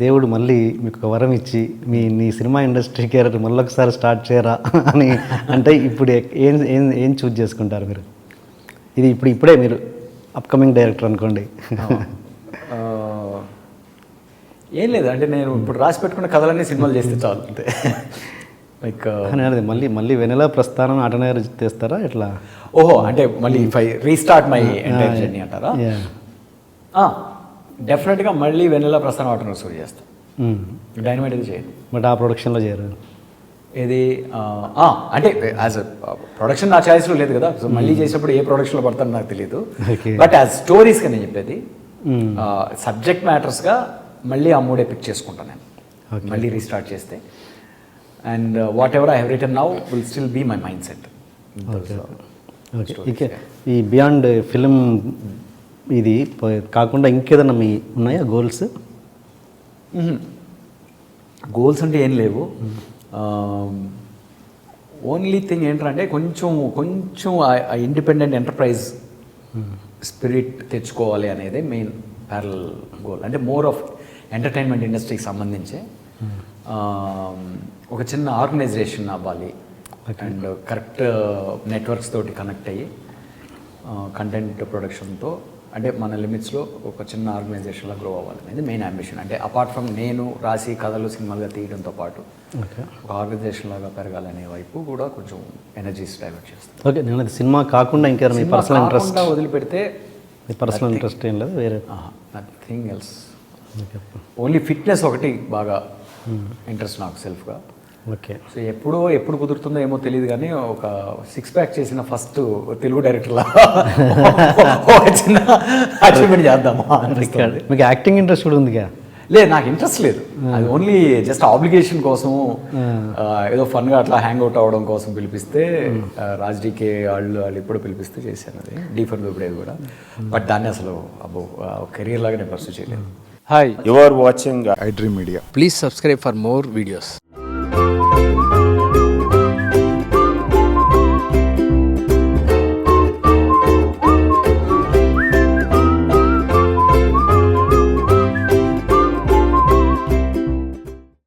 దేవుడు మళ్ళీ మీకు ఒక వరం ఇచ్చి నీ సినిమా ఇండస్ట్రీ కెరీర్ మళ్ళీ ఒకసారి స్టార్ట్ చేయరా అని అంటే ఇప్పుడు ఏం ఏం ఏం చూజ్ చేసుకుంటారు మీరు? ఇది ఇప్పుడే మీరు అప్కమింగ్ డైరెక్టర్ అనుకోండి. ఏం లేదు అంటే నేను ఇప్పుడు రాసి పెట్టుకున్న కథలన్నీ సినిమాలు చేస్తే చాలు అంతే. లైక్ మళ్ళీ వెనెలా ప్రస్థానం ఆటనగర్ చేస్తారా ఎట్లా? ఓహో అంటే మళ్ళీ if I restart my entire journey అంటారా? డెఫినెట్గా మళ్ళీ వెనెలా ప్రస్థానం ఆటనగర్ స్టోరీ చేస్తాను. డైనమైట్ ఇది చేయను. బట్ ఆ ప్రొడక్షన్లో చేయరు. ఏది అంటే యాజ్ ప్రొడక్షన్ నా ఛాయిస్లో లేదు కదా. సో మళ్ళీ చేసేప్పుడు ఏ ప్రొడక్షన్లో పడతానో నాకు తెలియదు. బట్ యాజ్ స్టోరీస్గా నేను చెప్పేది సబ్జెక్ట్ మ్యాటర్స్గా మళ్ళీ ఆ మూడే పిక్ చేసుకుంటాను నేను మళ్ళీ రీస్టార్ట్ చేస్తే. And whatever I have written now will still be my mindset. Okay, ఈ బియాండ్ ఫిలిం ఇది కాకుండా ఇంకేదన్నా మీ ఉన్నాయా గోల్స్? గోల్స్ అంటే ఏం లేవు. ఓన్లీ థింగ్ ఏంటంటే కొంచెం ఆ ఇండిపెండెంట్ ఎంటర్ప్రైజ్ స్పిరిట్ తెచ్చుకోవాలి అనేది మెయిన్ ప్యారల్ గోల్. అంటే మోర్ ఆఫ్ ఎంటర్టైన్మెంట్ ఇండస్ట్రీకి సంబంధించి ఒక చిన్న ఆర్గనైజేషన్ అవ్వాలి అండ్ కరెక్ట్ నెట్వర్క్స్ తోటి కనెక్ట్ అయ్యి కంటెంట్ ప్రొడక్షన్తో అంటే మన లిమిట్స్లో ఒక చిన్న ఆర్గనైజేషన్లో గ్రో అవ్వాలి అనేది మెయిన్ అంబిషన్. అంటే అపార్ట్ ఫ్రమ్ నేను రాసి కథలు సినిమాలుగా తీయడంతో పాటు ఒక ఆర్గనైజేషన్ లాగా పెరగాలనే వైపు కూడా కొంచెం ఎనర్జీస్ డైవర్ట్ చేస్తాను. ఓకే, నేను అది సినిమా కాకుండా ఇంకా మీ పర్సనల్ ఇంట్రెస్ట్ వదిలిపెడితే మీ పర్సనల్ ఇంట్రెస్ట్ ఏం లేదు వేరే? Nothing else. ఓన్లీ ఫిట్నెస్ ఒకటి బాగా ఇంట్రెస్ట్ నాకు సెల్ఫ్గా. ఓకే, సో ఎప్పుడు కుదురుతుందో ఏమో తెలియదు కానీ ఒక 6 ప్యాక్ చేసిన ఫస్ట్ తెలుగు డైరెక్టర్లా ఒక చిన్న అచీవ్మెంట్ చేద్దామా అనిపిస్తుంది. మీకు యాక్టింగ్ ఇంట్రెస్ట్ కూడా ఉందిగా? లేదు, నాకు ఇంట్రెస్ట్ లేదు. అది ఓన్లీ జస్ట్ ఆబ్లిగేషన్ కోసం ఏదో ఫన్గా అట్లా హ్యాంగ్ అవుట్ అవ్వడం కోసం పిలిపిస్తే రాజ్డీకే వాళ్ళు ఎప్పుడో పిలిపిస్తే చేశాను. అది డీఫర్ దూపడేది కూడా. బట్ దాన్ని అసలు కెరీర్ లాగా నేను పర్సూ చేయలేదు. Hi, you are watching iDream Media. Please subscribe for more videos.